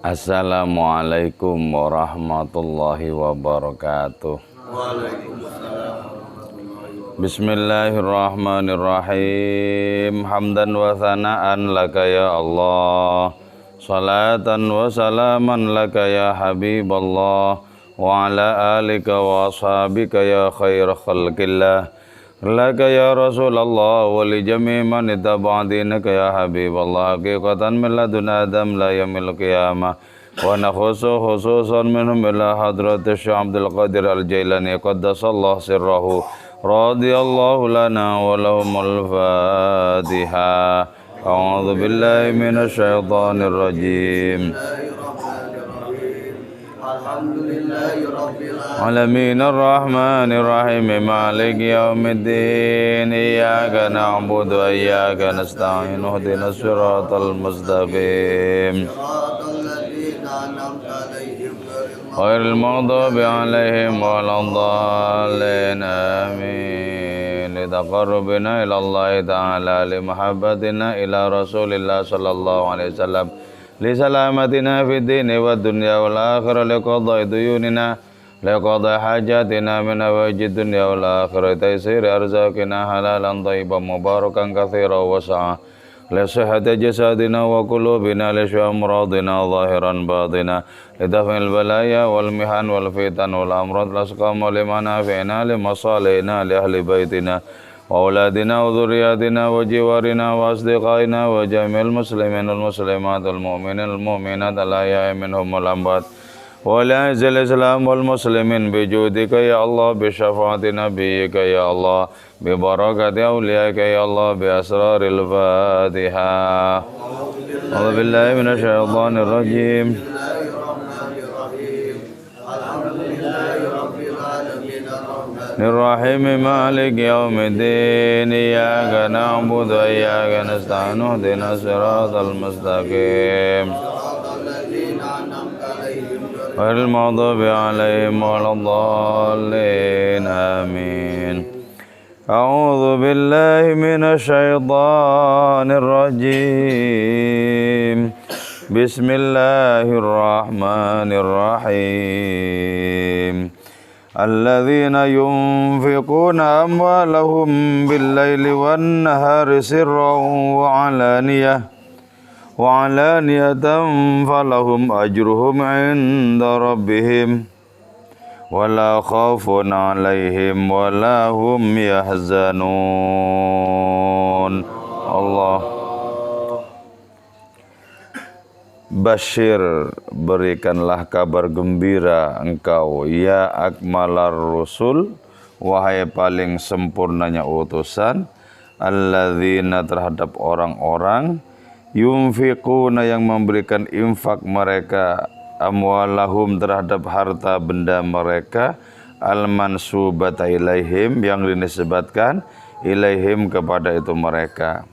Assalamualaikum warahmatullahi wabarakatuh. Bismillahirrahmanirrahim. Hamdan wa thana'an laka ya Allah, salatan wa salaman laka ya Habiballah, wa ala alika wa ashabika ya khair khalqillah, laka ya Rasulullah wa li jami' man ittaba'a dinaka ya Habiballah, haqiqatan min ladun Adam la yamil qiyamah, wa nakhusu khususan minhum ila hadrati Syekh Abdul Qadir Al-Jailani qaddasallahu sirrahu radiyallahu lana wa lahumul Fatiha. A'udzu billahi minasy syaithanir rajim. Alamin ar-Rahmanir Rahim Maliki yaumiddin. Iyyaka na'budu wa iyyaka nasta'in. Ihdinas siratal mustaqim. Ghairil maghdubi 'alaihim waladdallin. Amin. Litaqarrubina ila Allah ta'ala limahabbatina ila Rasulillah sallallahu alaihi wasallam. Lisalamatina fid dini wad dunya wal akhirah, liqadai duyunina, liqadai hajatina min awajid dunya wal akhirah, taysir arzaqina halalan thayyiban mubarakan katsiran wasa'a, li sihhati jasadina wa qulubina, li syamradina zahiran batina, li daf'il balaya wal mihan wal fitan wal amrad, lasqama limana fi'na li masalihina li ahli baitina wa auladina wa dzurriyyatina wa jiwarina wa asdiqaina wa jami'il muslimin wal muslimat wal mu'minin wal mu'minat al-ahya'i minhum wal amwat wa la izil islam wal muslimin bi judika ya Allah, bi syafaati nabiyyika ya Allah, bi barakati awliyaika ya Allah, bi asraril Fatihah. A'udzu billahi minasy syaithanir rajim. Ar-Rahim Maliki yaumiddin. Iyyaka na'budu wa iyyaka nasta'in. Ihdinas siratal mustaqim. Ghairil maghdubi 'alaihim waladdallin. Amin. A'udzu billahi minasy syaithanir rajim. Bismillahirrahmanirrahim. Alladzina yunfiquna amwalahum bil-laili wan-nahari sirran wa 'alaniyatan falahum ajruhum 'inda rabbihim wala khaufun 'alaihim wala hum yahzanun. Allah. Bashir, berikanlah kabar gembira engkau ya akmalar rusul, wahai paling sempurnanya utusan, alladzina terhadap orang-orang, yunfiquna yang memberikan infak mereka, amwalahum terhadap harta benda mereka, al-mansubata ilaihim yang dinisbatkan ilaihim kepada itu mereka,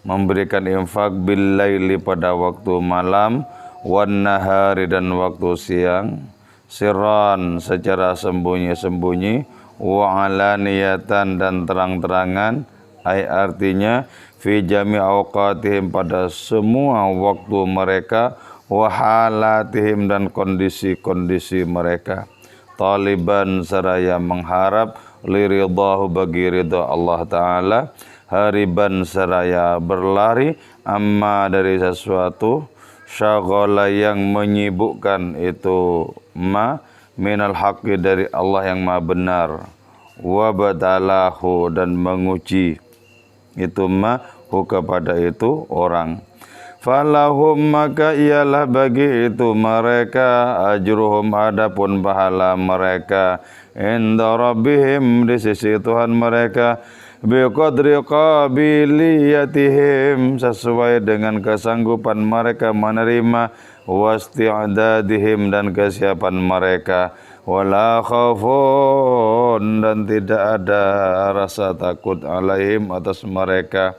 memberikan infak bil-laili pada waktu malam, wan nahari dan waktu siang, sirran secara sembunyi-sembunyi, wa alaniyatan dan terang-terangan, ay artinya fi jami awqatihim pada semua waktu mereka, wa halatihim dan kondisi-kondisi mereka, taliban seraya mengharap, liridahu bagi ridha Allah Ta'ala, hariban seraya berlari, amma dari sesuatu, syaghala yang menyibukkan itu ma minal haqqi dari Allah yang maha benar, wa batalahu dan menguji itu ma hu kepada itu orang, falahum maka ialah bagi itu mereka, ajruhum adapun pahala mereka, inda rabbihim di sisi Tuhan mereka, biqadri qabiliyatihim sesuai dengan kesanggupan mereka menerima, wasti'dadihim dan kesiapan mereka, wala khaufun dan tidak ada rasa takut alaihim atas mereka,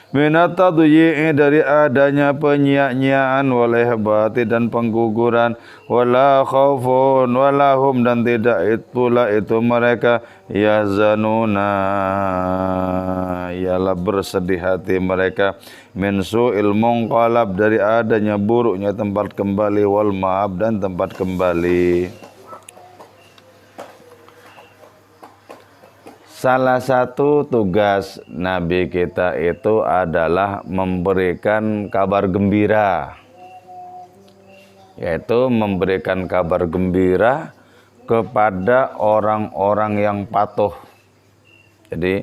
minatadyi'i dari adanya penyia-nyiaan wal ihbati dan pengguguran wala khaufun walahum dan tidak itulah itu mereka yahzanuna ialah bersedih hati mereka min su'il munqalab dari adanya buruknya tempat kembali wal ma'ab dan tempat kembali. Salah satu tugas Nabi kita itu adalah memberikan kabar gembira, yaitu memberikan kabar gembira kepada orang-orang yang patuh. Jadi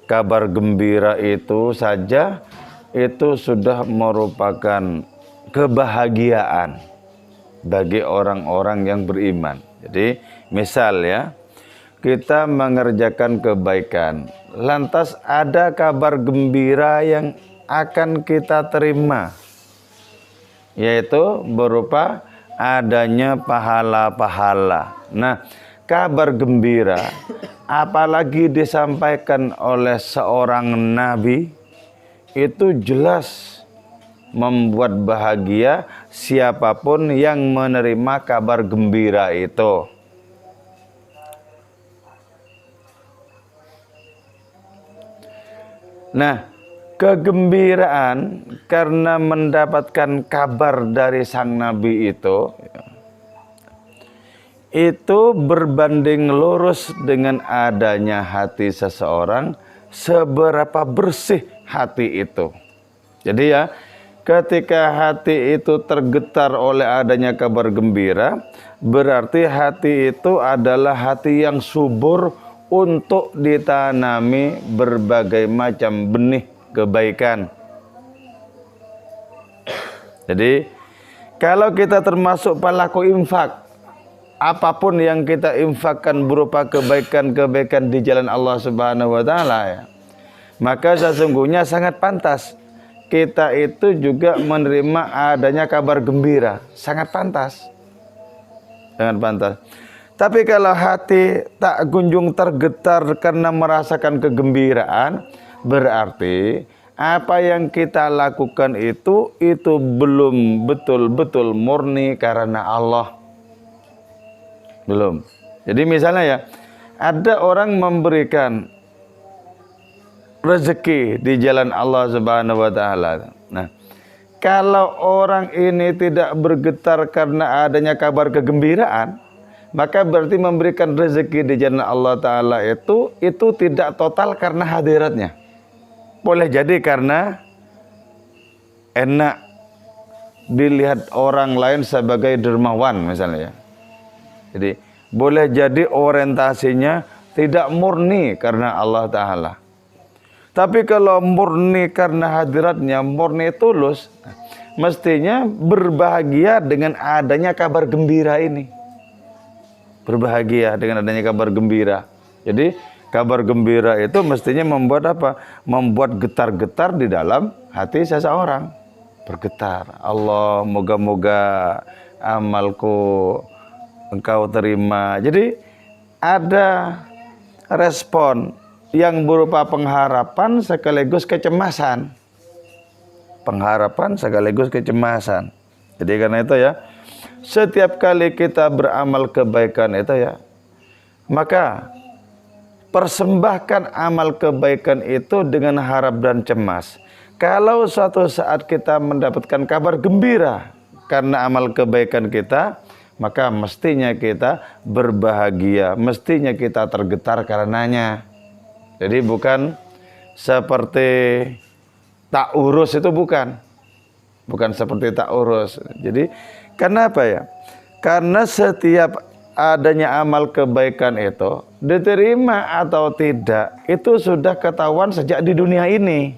kabar gembira itu saja itu sudah merupakan kebahagiaan bagi orang-orang yang beriman. Jadi misal ya, kita mengerjakan kebaikan, lantas ada kabar gembira yang akan kita terima, yaitu berupa adanya pahala-pahala. Nah, kabar gembira apalagi disampaikan oleh seorang nabi itu jelas membuat bahagia siapapun yang menerima kabar gembira itu. Nah, kegembiraan karena mendapatkan kabar dari sang nabi itu berbanding lurus dengan adanya hati seseorang, seberapa bersih hati itu. Jadi ya, ketika hati itu tergetar oleh adanya kabar gembira, berarti hati itu adalah hati yang subur untuk ditanami berbagai macam benih kebaikan. Jadi kalau kita termasuk pelaku infak, apapun yang kita infakkan berupa kebaikan-kebaikan di jalan Allah Subhanahu wa taala ya, maka sesungguhnya sangat pantas kita itu juga menerima adanya kabar gembira, sangat pantas. Sangat pantas. Tapi kalau hati tak kunjung tergetar karena merasakan kegembiraan, berarti apa yang kita lakukan itu belum betul-betul murni karena Allah. Belum. Jadi misalnya ya, ada orang memberikan rezeki di jalan Allah Subhanahu wa taala. Nah, kalau orang ini tidak bergetar karena adanya kabar kegembiraan, maka berarti memberikan rezeki di jalan Allah Ta'ala itu tidak total karena hadiratnya. Boleh jadi karena enak dilihat orang lain sebagai dermawan misalnya ya. Jadi boleh jadi orientasinya tidak murni karena Allah Ta'ala. Tapi kalau murni karena hadiratnya, murni tulus, mestinya berbahagia dengan adanya kabar gembira ini. Berbahagia dengan adanya kabar gembira. Jadi kabar gembira itu mestinya membuat apa? Membuat getar-getar di dalam hati seseorang. Bergetar. Allah, moga-moga amalku engkau terima. Jadi ada respon yang berupa pengharapan sekaligus kecemasan. Pengharapan sekaligus kecemasan. Jadi karena itu ya, setiap kali kita beramal kebaikan itu ya, maka persembahkan amal kebaikan itu dengan harap dan cemas. Kalau suatu saat kita mendapatkan kabar gembira karena amal kebaikan kita, maka mestinya kita berbahagia, mestinya kita tergetar karenanya. Jadi bukan seperti tak urus, itu bukan seperti tak urus. Jadi kenapa ya? Karena setiap adanya amal kebaikan itu diterima atau tidak, itu sudah ketahuan sejak di dunia ini.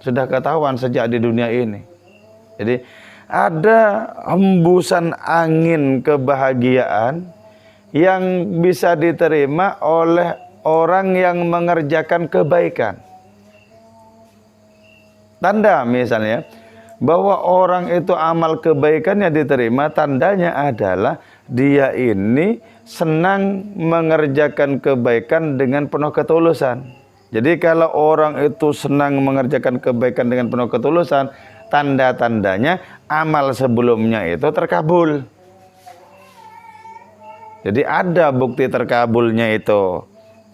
Sudah ketahuan sejak di dunia ini. Jadi ada hembusan angin kebahagiaan yang bisa diterima oleh orang yang mengerjakan kebaikan. Tanda misalnya bahwa orang itu amal kebaikannya diterima, tandanya adalah dia ini senang mengerjakan kebaikan dengan penuh ketulusan. Jadi kalau orang itu senang mengerjakan kebaikan dengan penuh ketulusan, tanda-tandanya amal sebelumnya itu terkabul. Jadi ada bukti terkabulnya itu,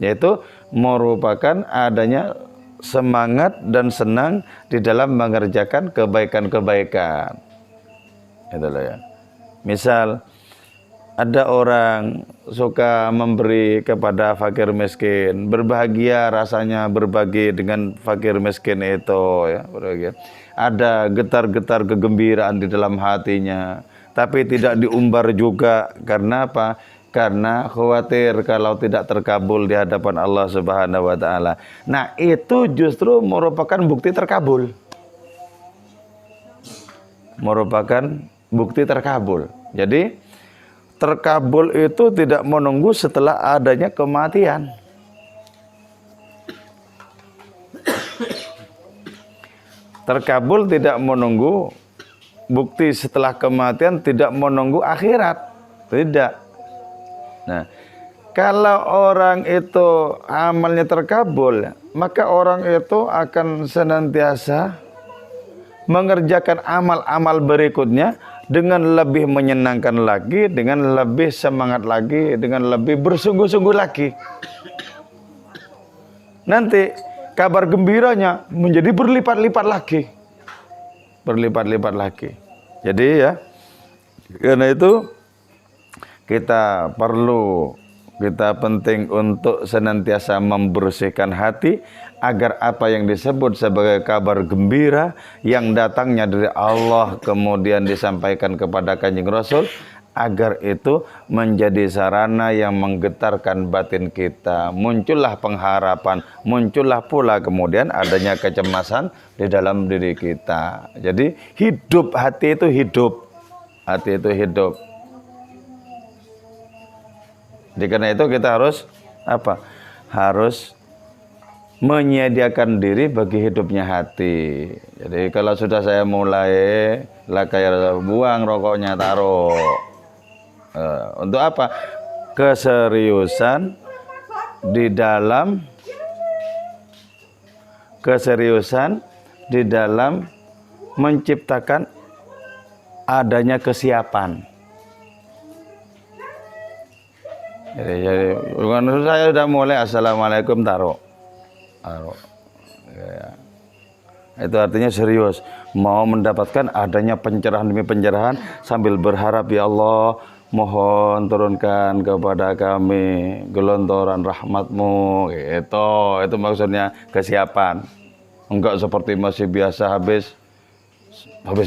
yaitu merupakan adanya semangat dan senang di dalam mengerjakan kebaikan-kebaikan. Itulah ya. Misal ada orang suka memberi kepada fakir miskin, berbahagia rasanya berbagi dengan fakir miskin itu, ya, berbahagia. Ada getar-getar kegembiraan di dalam hatinya, tapi tidak diumbar juga. Karena apa? Karena khawatir kalau tidak terkabul di hadapan Allah Subhanahu wa taala. Nah, itu justru merupakan bukti terkabul. Merupakan bukti terkabul. Jadi terkabul itu tidak menunggu setelah adanya kematian. Terkabul tidak menunggu bukti setelah kematian, tidak menunggu akhirat. Tidak. Nah, kalau orang itu amalnya terkabul, maka orang itu akan senantiasa mengerjakan amal-amal berikutnya dengan lebih menyenangkan lagi, dengan lebih semangat lagi, dengan lebih bersungguh-sungguh lagi. Nanti kabar gembiranya menjadi berlipat-lipat lagi. Berlipat-lipat lagi. Jadi ya, karena itu kita penting untuk senantiasa membersihkan hati agar apa yang disebut sebagai kabar gembira yang datangnya dari Allah kemudian disampaikan kepada Kanjeng Rasul, agar itu menjadi sarana yang menggetarkan batin kita. Muncullah pengharapan, muncullah pula kemudian adanya kecemasan di dalam diri kita. Jadi hidup, hati itu hidup. Hati itu hidup. Jadi karena itu kita harus apa? Harus menyediakan diri bagi hidupnya hati. Jadi kalau sudah saya mulai kayak buang rokoknya, taruh. Untuk apa? Keseriusan di dalam menciptakan adanya kesiapan. Jadi saya sudah mulai assalamualaikum, taruh. Ya. Itu artinya serius, mau mendapatkan adanya pencerahan demi pencerahan sambil berharap, ya Allah, mohon turunkan kepada kami gelontoran rahmat-Mu. Itu maksudnya kesiapan. Enggak seperti masih biasa habis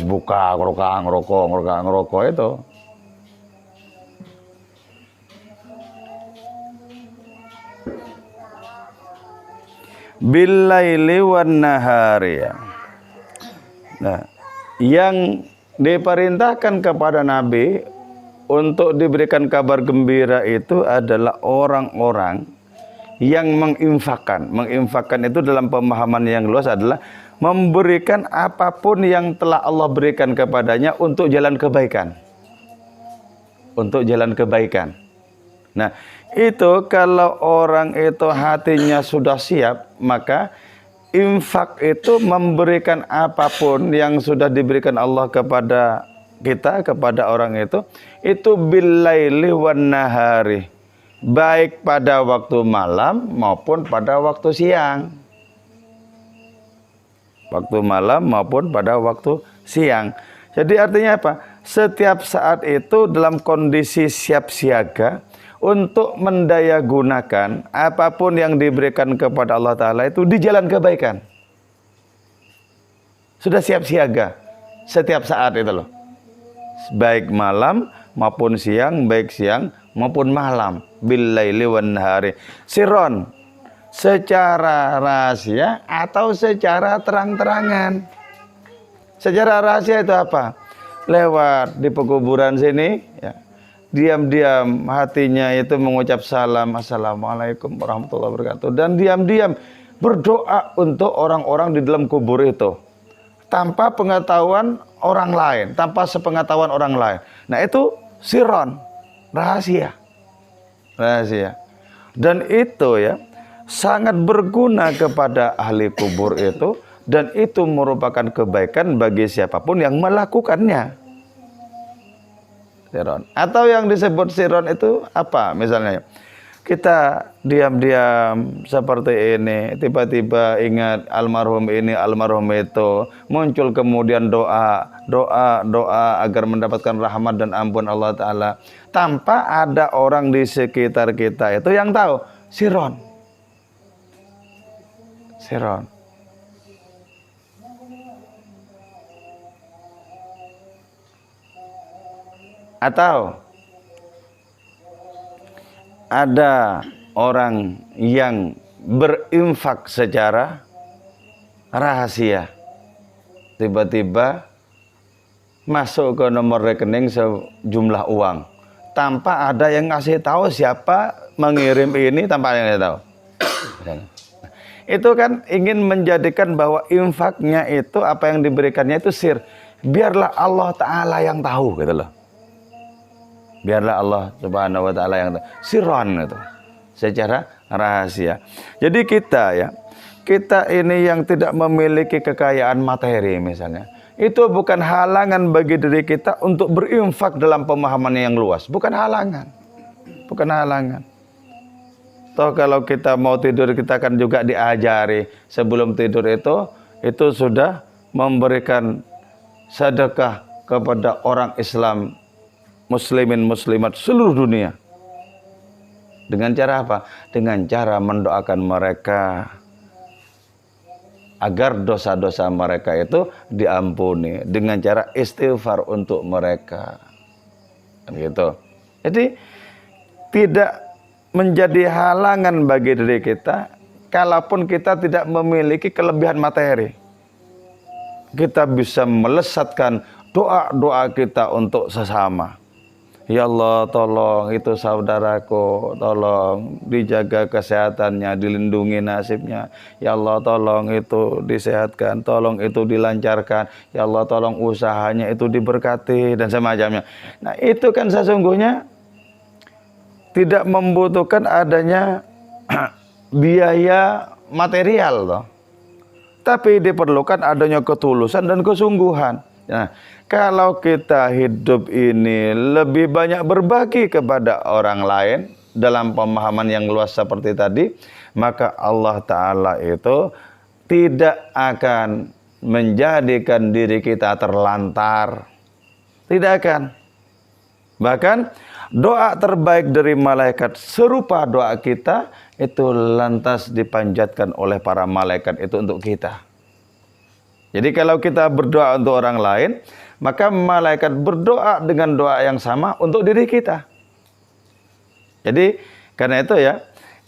buka ngerokok itu. Billaili wan nahari. Nah, yang diperintahkan kepada Nabi untuk diberikan kabar gembira itu adalah orang-orang yang menginfakkan. Menginfakkan itu dalam pemahaman yang luas adalah memberikan apapun yang telah Allah berikan kepadanya untuk jalan kebaikan. Untuk jalan kebaikan. Nah, itu kalau orang itu hatinya sudah siap, maka infak itu memberikan apapun yang sudah diberikan Allah kepada kita, kepada orang itu billaili wan nahari, baik pada waktu malam maupun pada waktu siang. Waktu malam maupun pada waktu siang. Jadi artinya apa? Setiap saat itu dalam kondisi siap siaga untuk mendayagunakan apapun yang diberikan kepada Allah Ta'ala itu di jalan kebaikan. Sudah siap siaga setiap saat itu loh. Baik malam maupun siang, baik siang maupun malam. Billaili wan nahari. Sirron, secara rahasia atau secara terang-terangan. Secara rahasia itu apa? Lewat di pekuburan sini, ya, diam-diam hatinya itu mengucap salam, assalamualaikum warahmatullahi wabarakatuh, dan diam-diam berdoa untuk orang-orang di dalam kubur itu tanpa pengetahuan orang lain, tanpa sepengetahuan orang lain. Nah, itu sirron, rahasia. Dan itu ya sangat berguna kepada ahli kubur itu, dan itu merupakan kebaikan bagi siapapun yang melakukannya. Siron. Atau yang disebut siron itu apa? Misalnya kita diam-diam seperti ini, tiba-tiba ingat almarhum ini, almarhum itu, muncul kemudian doa agar mendapatkan rahmat dan ampun Allah Ta'ala, tanpa ada orang di sekitar kita itu yang tahu. Siron. Atau ada orang yang berinfak secara rahasia, tiba-tiba masuk ke nomor rekening sejumlah uang tanpa ada yang ngasih tahu siapa mengirim ini, tanpa ada yang tahu. Itu kan ingin menjadikan bahwa infaknya itu, apa yang diberikannya itu sir, biarlah Allah Ta'ala yang tahu gitu loh. Biarlah Allah Subhanahu wa Ta'ala yang sirron itu, secara rahasia. Jadi kita ini yang tidak memiliki kekayaan materi misalnya, itu bukan halangan bagi diri kita untuk berinfak dalam pemahaman yang luas. Bukan halangan. Toh kalau kita mau tidur, kita kan juga diajari sebelum tidur itu sudah memberikan sedekah kepada orang Islam, muslimin muslimat seluruh dunia. Dengan cara apa? Dengan cara mendoakan mereka agar dosa-dosa mereka itu diampuni, dengan cara istighfar untuk mereka. Gitu. Jadi tidak menjadi halangan bagi diri kita kalaupun kita tidak memiliki kelebihan materi. Kita bisa melesatkan doa-doa kita untuk sesama. Ya Allah, tolong itu saudaraku, tolong dijaga kesehatannya, dilindungi nasibnya. Ya Allah, tolong itu disehatkan, tolong itu dilancarkan. Ya Allah, tolong usahanya itu diberkati dan semacamnya. Nah, itu kan sesungguhnya tidak membutuhkan adanya biaya material toh. Tapi diperlukan adanya ketulusan dan kesungguhan. Nah, kalau kita hidup ini lebih banyak berbagi kepada orang lain dalam pemahaman yang luas seperti tadi, maka Allah Ta'ala itu tidak akan menjadikan diri kita terlantar. Tidak akan. Bahkan doa terbaik dari malaikat serupa doa kita itu lantas dipanjatkan oleh para malaikat itu untuk kita. Jadi kalau kita berdoa untuk orang lain, maka malaikat berdoa dengan doa yang sama untuk diri kita. Jadi karena itu ya,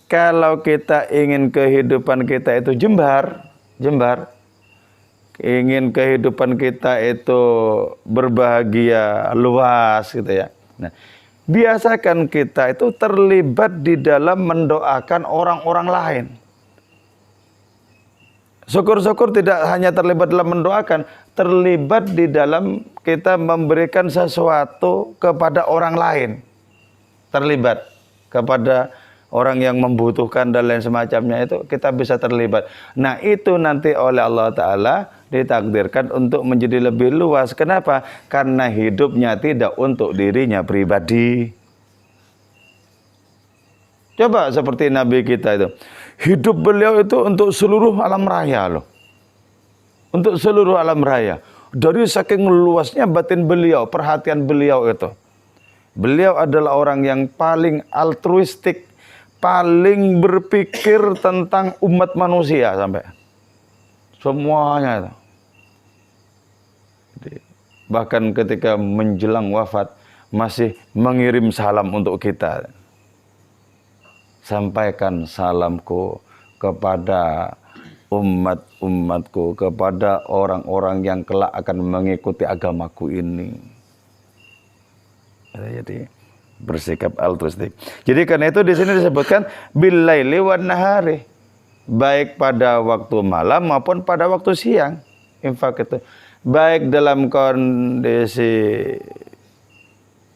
kalau kita ingin kehidupan kita itu jembar, ingin kehidupan kita itu berbahagia, luas gitu ya. Nah, biasakan kita itu terlibat di dalam mendoakan orang-orang lain. Syukur-syukur tidak hanya terlibat dalam mendoakan, terlibat di dalam kita memberikan sesuatu kepada orang lain. Terlibat kepada orang yang membutuhkan dan lain semacamnya, itu kita bisa terlibat. Nah, itu nanti oleh Allah Ta'ala ditakdirkan untuk menjadi lebih luas. Kenapa? Karena hidupnya tidak untuk dirinya pribadi. Coba seperti Nabi kita itu. Hidup beliau itu untuk seluruh alam raya loh. Untuk seluruh alam raya. Dari saking luasnya batin beliau, perhatian beliau itu. Beliau adalah orang yang paling altruistik, paling berpikir tentang umat manusia sampai. Semuanya itu. Bahkan ketika menjelang wafat masih mengirim salam untuk kita. Sampaikan salamku kepada umat-umatku, kepada orang-orang yang kelak akan mengikuti agamaku ini. Jadi bersikap altruistik. Jadi karena itu di sini disebutkan billaili wan nahari, baik pada waktu malam maupun pada waktu siang. Infak itu baik dalam kondisi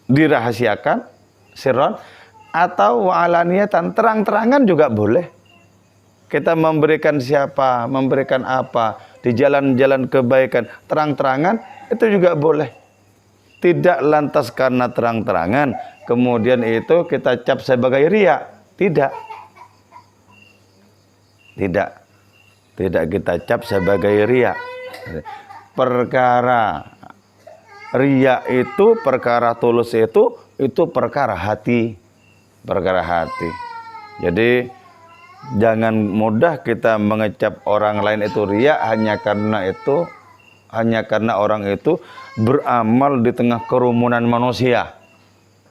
dirahasiakan, sirron, atau wa'alaniyatan, terang-terangan juga boleh. Kita memberikan siapa, memberikan apa, di jalan-jalan kebaikan, terang-terangan, itu juga boleh. Tidak lantas karena terang-terangan, kemudian itu kita cap sebagai riya. Tidak. Tidak. Tidak kita cap sebagai riya. Perkara riya itu, perkara tulus itu perkara hati. Perkara hati. Jadi jangan mudah kita mengecap orang lain itu riya hanya karena orang itu beramal di tengah kerumunan manusia.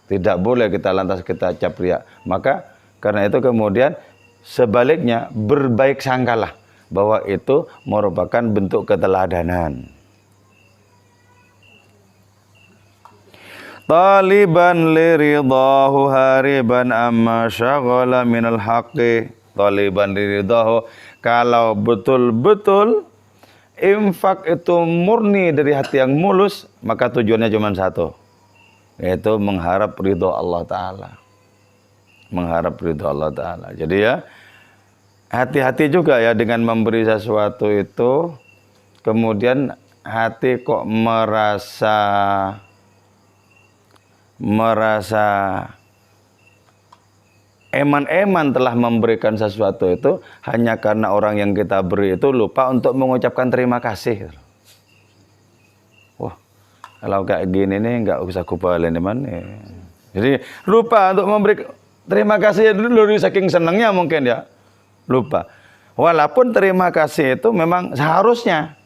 Tidak boleh kita lantas kita cap riya. Maka karena itu kemudian sebaliknya berbaik sangkalah bahwa itu merupakan bentuk keteladanan. Taliban liridahu hariban amma syaghala minal haqqi. Taliban liridahu, kalau betul-betul infak itu murni dari hati yang mulus, maka tujuannya cuma satu, yaitu mengharap ridho Allah Ta'ala. Mengharap ridho Allah Ta'ala. Jadi ya, hati-hati juga ya dengan memberi sesuatu itu, kemudian hati kok merasa eman-eman telah memberikan sesuatu itu hanya karena orang yang kita beri itu lupa untuk mengucapkan terima kasih. Wah, kalau kayak gini nih nggak usah kubalen mana. Jadi lupa untuk memberi terima kasih dulu, saking senangnya mungkin ya lupa. Walaupun terima kasih itu memang seharusnya.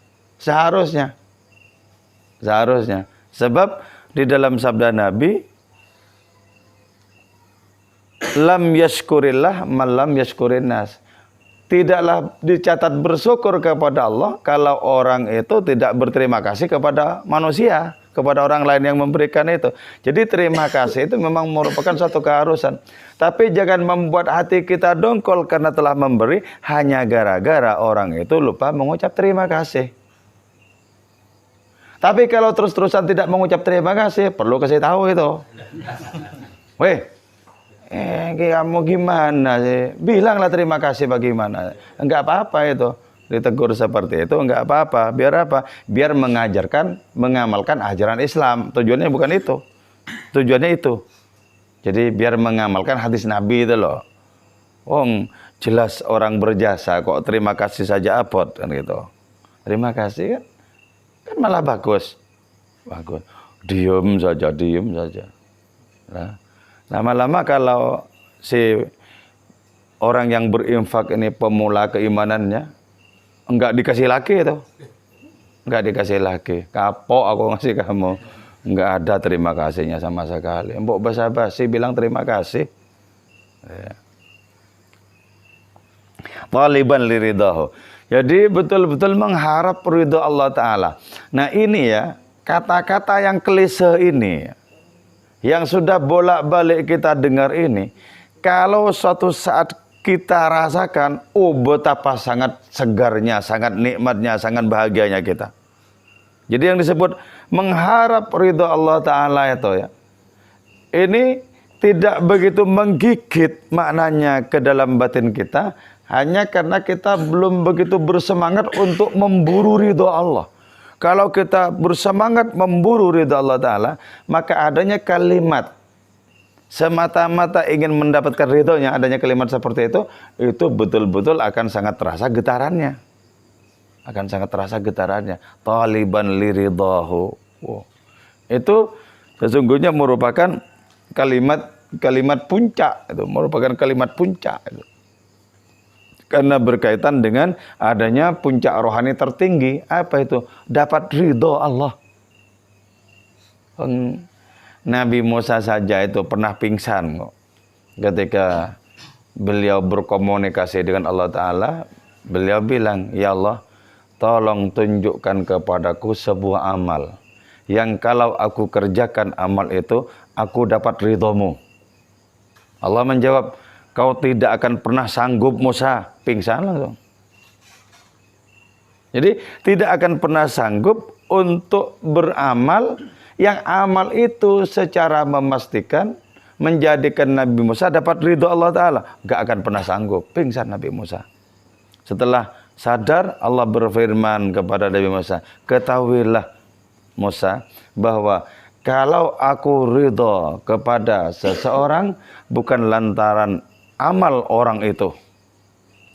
Sebab di dalam sabda Nabi, lam yashkurillah man lam yashkurin nas. Tidaklah dicatat bersyukur kepada Allah kalau orang itu tidak berterima kasih kepada manusia, kepada orang lain yang memberikan itu. Jadi terima kasih itu memang merupakan suatu keharusan. Tapi jangan membuat hati kita dongkol karena telah memberi hanya gara-gara orang itu lupa mengucap terima kasih. Tapi kalau terus-terusan tidak mengucap terima kasih, perlu kasih tahu itu. Weh, kamu gimana sih? Bilanglah terima kasih bagaimana. Enggak apa-apa itu. Ditegur seperti itu, enggak apa-apa. Biar apa? Biar mengamalkan ajaran Islam. Tujuannya bukan itu. Tujuannya itu. Jadi biar mengamalkan hadis Nabi itu loh. Jelas orang berjasa kok terima kasih saja abot kan gitu. Terima kasih kan malah bagus. Diem saja. Nah, lama-lama kalau si orang yang berinfak ini pemula keimanannya, enggak dikasih lagi itu. Enggak dikasih lagi. Kapok aku ngasih kamu. Enggak ada terima kasihnya sama sekali. Mbok basa-basi bilang terima kasih. Ya. Taliban liridahu. Jadi betul-betul mengharap ridho Allah Ta'ala. Nah ini ya, kata-kata yang klise ini, yang sudah bolak-balik kita dengar ini, kalau suatu saat kita rasakan, betapa sangat segarnya, sangat nikmatnya, sangat bahagianya kita. Jadi yang disebut mengharap ridho Allah Ta'ala itu ya, ini tidak begitu menggigit maknanya ke dalam batin kita, hanya karena kita belum begitu bersemangat untuk memburu ridho Allah. Kalau kita bersemangat memburu ridha Allah Ta'ala, maka adanya kalimat semata-mata ingin mendapatkan ridhonya, adanya kalimat seperti itu betul-betul akan sangat terasa getarannya. Taliban liridahu. Itu sesungguhnya merupakan kalimat puncak. Itu merupakan kalimat puncak. Itu. Karena berkaitan dengan adanya puncak rohani tertinggi. Apa itu? Dapat ridho Allah. Nabi Musa saja itu pernah pingsan kok. Ketika beliau berkomunikasi dengan Allah Ta'ala, beliau bilang, ya Allah, tolong tunjukkan kepadaku sebuah amal yang kalau aku kerjakan amal itu, aku dapat ridhomu. Allah menjawab, kau tidak akan pernah sanggup Musa. Pingsan langsung. Jadi tidak akan pernah sanggup untuk beramal yang amal itu secara memastikan menjadikan Nabi Musa dapat ridho Allah Ta'ala. Gak akan pernah sanggup. Pingsan Nabi Musa. Setelah sadar, Allah berfirman kepada Nabi Musa, ketahuilah Musa bahwa kalau aku ridho kepada seseorang bukan lantaran amal orang itu,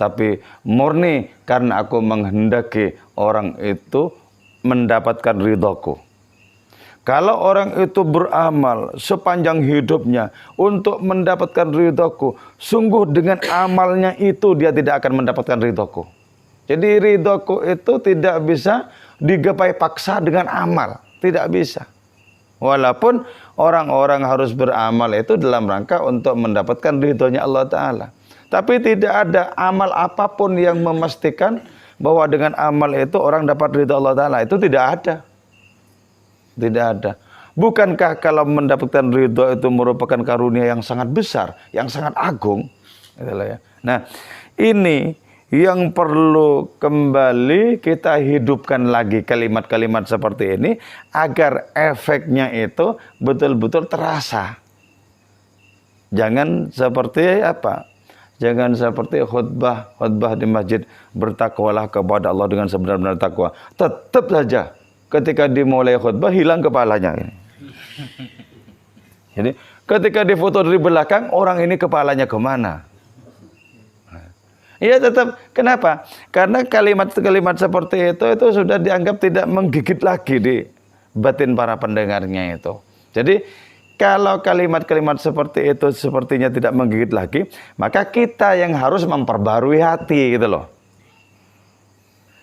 tapi murni karena aku menghendaki orang itu mendapatkan ridhoku. Kalau orang itu beramal sepanjang hidupnya untuk mendapatkan ridhoku, sungguh dengan amalnya itu dia tidak akan mendapatkan ridhoku. Jadi ridhoku itu tidak bisa digapai paksa dengan amal, tidak bisa. Walaupun orang-orang harus beramal itu dalam rangka untuk mendapatkan ridhonya Allah Ta'ala. Tapi tidak ada amal apapun yang memastikan bahwa dengan amal itu orang dapat ridho Allah Ta'ala. Itu tidak ada. Tidak ada. Bukankah kalau mendapatkan ridho itu merupakan karunia yang sangat besar, yang sangat agung? Itulah ya. Nah, ini yang perlu kembali kita hidupkan lagi kalimat-kalimat seperti ini agar efeknya itu betul-betul terasa. Jangan seperti apa? Jangan seperti khutbah di masjid, bertakwalah kepada Allah dengan sebenar-benar takwa. Tetap saja ketika dimulai khutbah hilang kepalanya. Jadi ketika difoto dari belakang, orang ini kepalanya kemana? Iya tetap. Kenapa? Karena kalimat-kalimat seperti itu sudah dianggap tidak menggigit lagi di batin para pendengarnya itu. Jadi kalau kalimat-kalimat seperti itu sepertinya tidak menggigit lagi, maka kita yang harus memperbarui hati gitu loh.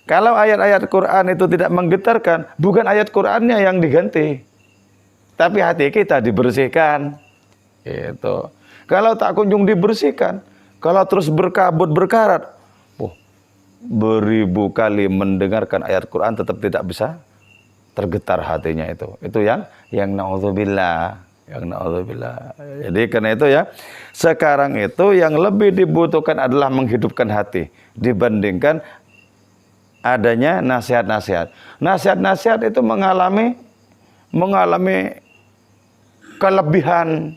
Kalau ayat-ayat Quran itu tidak menggetarkan, bukan ayat Qurannya yang diganti, tapi hati kita dibersihkan. Gitu. Kalau tak kunjung dibersihkan, kalau terus berkabut berkarat, beribu kali mendengarkan ayat Quran tetap tidak bisa tergetar hatinya itu. Itu yang naudzubillah, yang naudzubillah. Jadi karena itu ya, sekarang itu yang lebih dibutuhkan adalah menghidupkan hati dibandingkan adanya nasihat-nasihat. Nasihat-nasihat itu mengalami kelebihan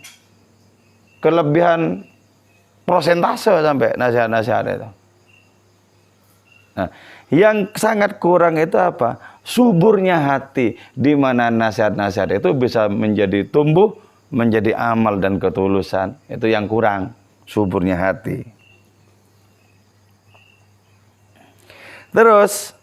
prosentase sampai nasihat-nasihat itu. Nah, yang sangat kurang itu apa? Suburnya hati, di mana nasihat-nasihat itu bisa menjadi tumbuh, menjadi amal dan ketulusan. Itu yang kurang, suburnya hati. Terus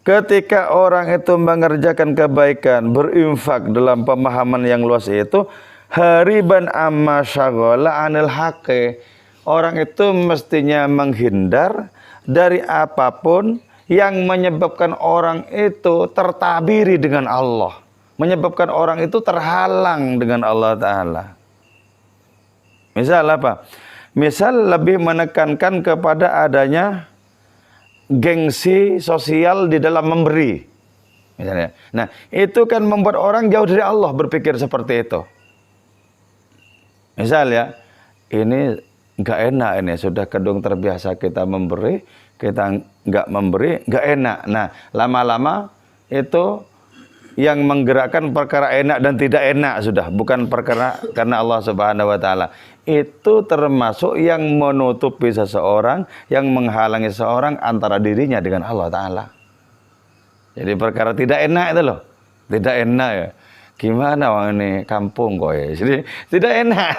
ketika orang itu mengerjakan kebaikan, berinfak dalam pemahaman yang luas itu, hariban amma syaghala anil haqqi. Orang itu mestinya menghindar dari apapun yang menyebabkan orang itu tertabiri dengan Allah, menyebabkan orang itu terhalang dengan Allah Ta'ala. Misal apa? Misal lebih menekankan kepada adanya gengsi sosial di dalam memberi, misalnya. Nah, itu kan membuat orang jauh dari Allah berpikir seperti itu. Misal ya, ini nggak enak, ini sudah kadung terbiasa kita memberi, kita nggak memberi, nggak enak. Nah, lama-lama itu yang menggerakkan perkara enak dan tidak enak sudah, bukan perkara karena Allah Subhanahu wa Ta'ala. Itu termasuk yang menutupi seseorang, yang menghalangi seseorang antara dirinya dengan Allah Ta'ala. Jadi perkara tidak enak itu loh, tidak enak ya. Gimana orang ini kampung kok ya. Jadi tidak enak.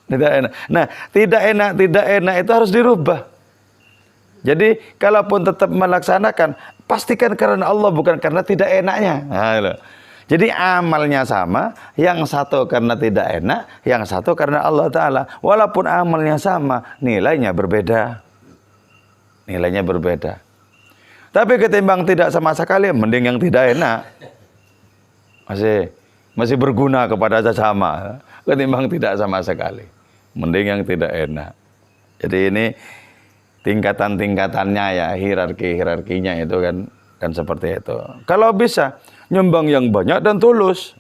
Tidak enak. Nah, tidak enak itu harus dirubah. Jadi kalaupun tetap melaksanakan, pastikan karena Allah, bukan karena tidak enaknya. Nah, jadi amalnya sama, yang satu karena tidak enak, yang satu karena Allah Ta'ala. Walaupun amalnya sama, nilainya berbeda. Nilainya berbeda. Tapi ketimbang tidak sama sekali, mending yang tidak enak. Masih berguna kepada sesama. Ketimbang tidak sama sekali, mending yang tidak enak. Jadi ini tingkatan-tingkatannya ya, hierarkinya itu kan seperti itu. Kalau bisa nyumbang yang banyak dan tulus.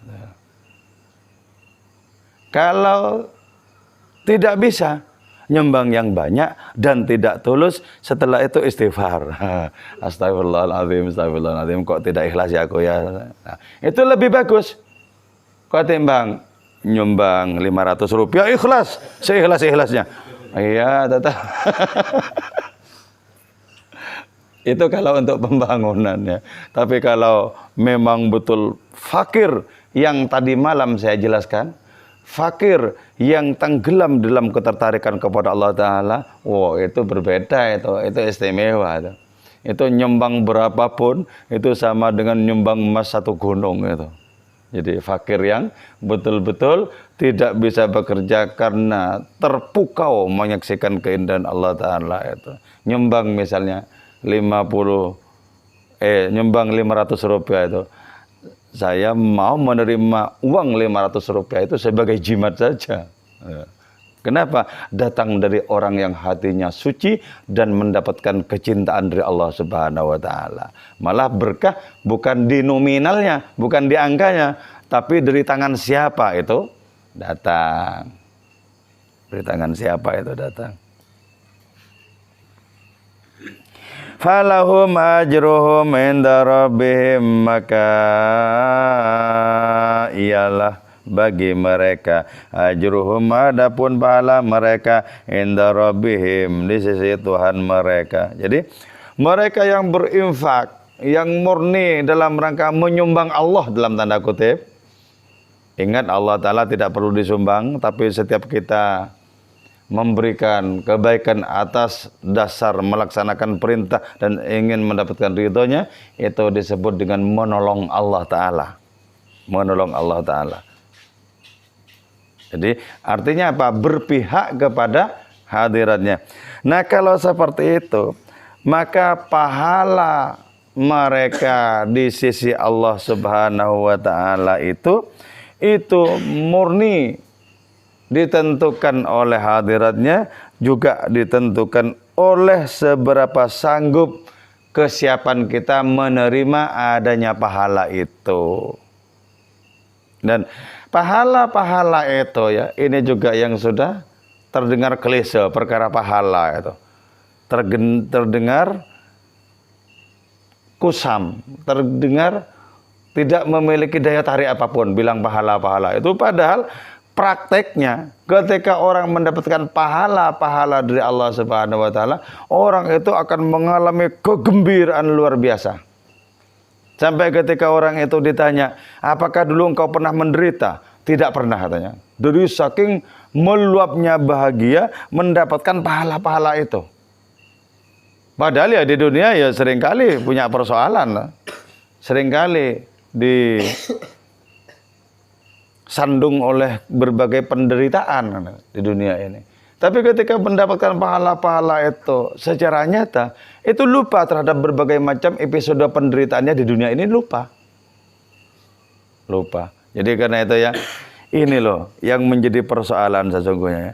Kalau tidak bisa nyumbang yang banyak dan tidak tulus, setelah itu istighfar. Astagfirullahaladzim, astagfirullahaladzim, kok tidak ikhlas ya aku ya. Nah, itu lebih bagus. Kok timbang nyumbang 500 rupiah ikhlas, seikhlas-ikhlasnya. Iya, tetap. Itu kalau untuk pembangunannya. Tapi kalau memang betul fakir yang tadi malam saya jelaskan, fakir yang tenggelam dalam ketertarikan kepada Allah Ta'ala, wow, itu berbeda, itu istimewa. Itu nyumbang berapapun, itu sama dengan nyumbang emas satu gunung itu. Jadi fakir yang betul-betul tidak bisa bekerja karena terpukau menyaksikan keindahan Allah Ta'ala itu. Nyumbang misalnya nyumbang 500 rupiah itu. Saya mau menerima uang 500 rupiah itu sebagai jimat saja. Kenapa? Datang dari orang yang hatinya suci dan mendapatkan kecintaan dari Allah Subhanahu wa Ta'ala. Malah berkah bukan di nominalnya, bukan di angkanya, tapi dari tangan siapa itu datang. Dari tangan siapa itu datang. Falahum ajruhum inda rabbihim, maka ialah bagi mereka ajruhum, adapun pahala mereka inda rabbihim, di sisi Tuhan mereka. Jadi mereka yang berinfak, yang murni dalam rangka menyumbang Allah dalam tanda kutip. Ingat, Allah Ta'ala tidak perlu disumbang, tapi setiap kita memberikan kebaikan atas dasar melaksanakan perintah dan ingin mendapatkan ridhonya, itu disebut dengan menolong Allah Ta'ala. Menolong Allah Ta'ala. Jadi artinya apa? Berpihak kepada hadiratnya. Nah, kalau seperti itu, maka pahala mereka di sisi Allah Subhanahu wa Ta'ala itu murni ditentukan oleh hadiratnya, juga ditentukan oleh seberapa sanggup kesiapan kita menerima adanya pahala itu. Dan pahala-pahala itu ya, ini juga yang sudah terdengar klise perkara pahala itu. Terdengar kusam, terdengar tidak memiliki daya tarik apapun bilang pahala-pahala itu, padahal prakteknya ketika orang mendapatkan pahala-pahala dari Allah Subhanahu wa Ta'ala, orang itu akan mengalami kegembiraan luar biasa. Sampai ketika orang itu ditanya, apakah dulu engkau pernah menderita? Tidak pernah, katanya. Dari saking meluapnya bahagia mendapatkan pahala-pahala itu. Padahal ya di dunia ya seringkali punya persoalan, seringkali disandung oleh berbagai penderitaan di dunia ini. Tapi ketika mendapatkan pahala-pahala itu secara nyata, itu lupa terhadap berbagai macam episode penderitaannya di dunia ini, lupa. Jadi karena itu ya, ini loh yang menjadi persoalan sesungguhnya.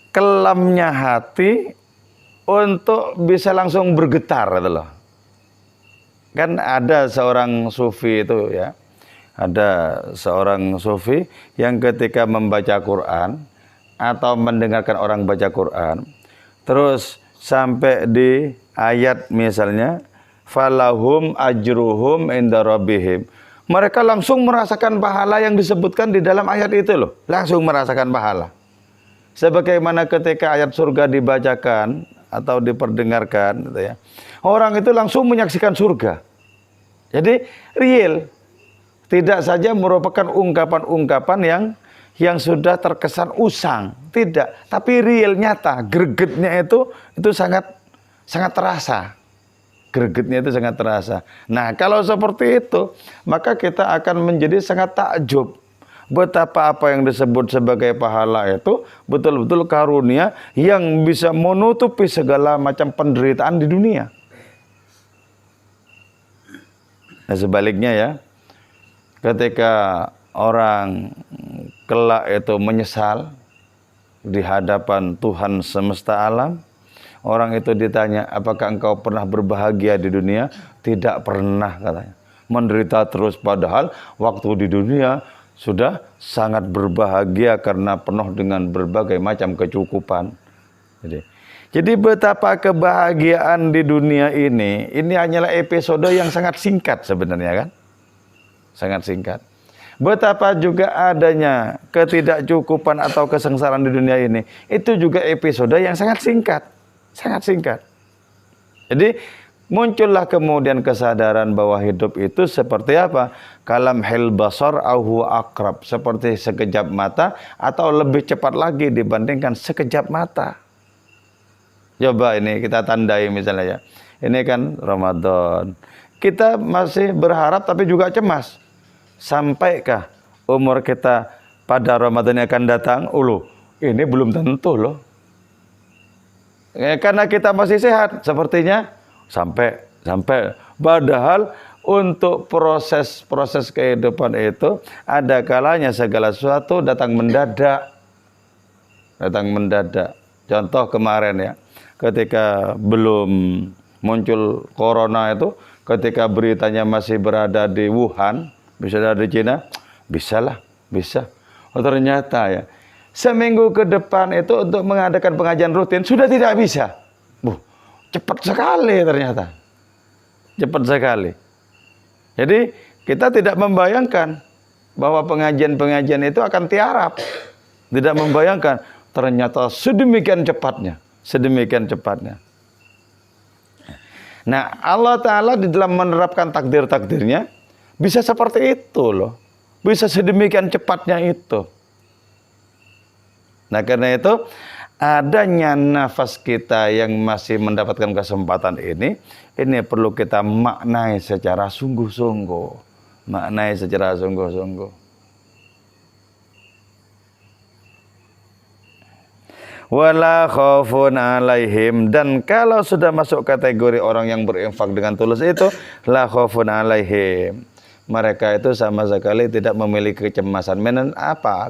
Kelamnya hati untuk bisa langsung bergetar gitu loh. Kan ada seorang sufi itu ya, ada seorang sufi yang ketika membaca Quran atau mendengarkan orang baca Quran, terus sampai di ayat misalnya falahum ajruhum inda rabbihim, mereka langsung merasakan pahala yang disebutkan di dalam ayat itu loh, langsung merasakan pahala. Sebagaimana ketika ayat surga dibacakan atau diperdengarkan gitu ya, orang itu langsung menyaksikan surga. Jadi real, tidak saja merupakan ungkapan-ungkapan yang sudah terkesan usang, tidak, tapi real, nyata, gregetnya itu sangat terasa. Gregetnya itu sangat terasa. Nah, kalau seperti itu, maka kita akan menjadi sangat takjub betapa apa yang disebut sebagai pahala itu betul-betul karunia yang bisa menutupi segala macam penderitaan di dunia. Nah, sebaliknya ya, ketika orang kelak itu menyesal di hadapan Tuhan semesta alam, orang itu ditanya, apakah engkau pernah berbahagia di dunia? Tidak pernah, katanya. Menderita terus, padahal waktu di dunia sudah sangat berbahagia karena penuh dengan berbagai macam kecukupan. Jadi betapa kebahagiaan di dunia ini hanyalah episode yang sangat singkat sebenarnya, kan? Sangat singkat. Betapa juga adanya ketidakcukupan atau kesengsaraan di dunia ini, itu juga episode yang sangat singkat. Sangat singkat. Jadi muncullah kemudian kesadaran bahwa hidup itu seperti apa? Kalamhil basar au akrab, seperti sekejap mata atau lebih cepat lagi dibandingkan sekejap mata. Coba ini kita tandai misalnya ya. Ini kan Ramadan. Kita masih berharap tapi juga cemas. Sampaikah umur kita pada Ramadan yang akan datang? Ini belum tentu loh. Karena kita masih sehat, sepertinya sampai. Padahal untuk proses kehidupan itu ada kalanya segala sesuatu datang mendadak. Contoh kemarin ya, ketika belum muncul corona itu, ketika beritanya masih berada di Wuhan, bisa ada di Cina, bisa. Oh, ternyata ya, seminggu ke depan itu untuk mengadakan pengajian rutin sudah tidak bisa. Cepat sekali ternyata. Cepat sekali. Jadi kita tidak membayangkan bahwa pengajian itu akan tiarap. Tidak membayangkan, ternyata sedemikian cepatnya. Nah, Allah Ta'ala di dalam menerapkan takdir-takdirnya bisa seperti itu loh. Bisa sedemikian cepatnya itu. Nah, karena itu adanya nafas kita yang masih mendapatkan kesempatan ini perlu kita maknai secara sungguh-sungguh. Wala khaufun alaihim, dan kalau sudah masuk kategori orang yang berinfak dengan tulus itu, la khaufun alaihim, mereka itu sama sekali tidak memiliki kecemasan.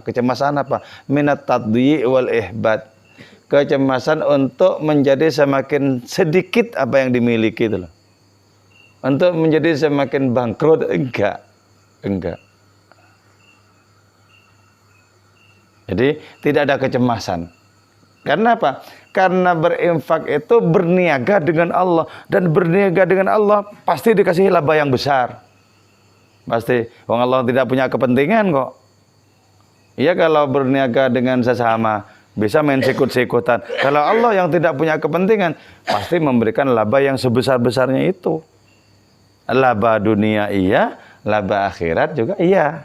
Kecemasan apa? Minat tadyi wal ihbat, kecemasan untuk menjadi semakin sedikit apa yang dimiliki itu loh. Untuk menjadi semakin bangkrut, enggak. Jadi tidak ada kecemasan. Karena apa? Karena berinfak itu berniaga dengan Allah. Dan berniaga dengan Allah pasti dikasih laba yang besar. Pasti. Wong Allah tidak punya kepentingan kok. Iya, kalau berniaga dengan sesama bisa main sikut-sikutan. Kalau Allah yang tidak punya kepentingan pasti memberikan laba yang sebesar-besarnya itu. Laba dunia iya, laba akhirat juga iya.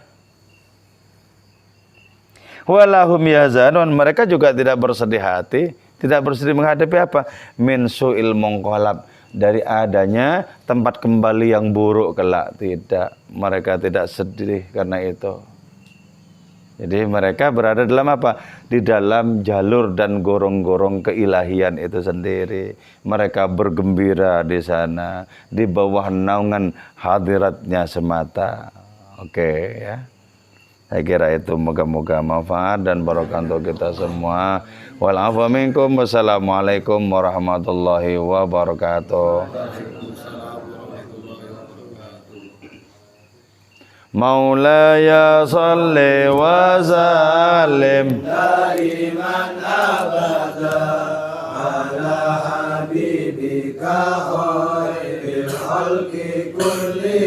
Walahum yazanun, mereka juga tidak bersedih hati, tidak bersedih menghadapi apa? Min su'il munqalab, dari adanya tempat kembali yang buruk kelak. Tidak, mereka tidak sedih karena itu. Jadi mereka berada dalam apa? Di dalam jalur dan gorong-gorong keilahian itu sendiri. Mereka bergembira di sana, di bawah naungan hadiratnya semata. Oke, ya. Saya kira itu moga-moga manfaat dan barokah untuk kita semua. Wal afu minkum. Wassalamualaikum warahmatullahi wabarakatuh. Maulaya salli wa sallim daiman abada ala habibika khairil khalqi kulli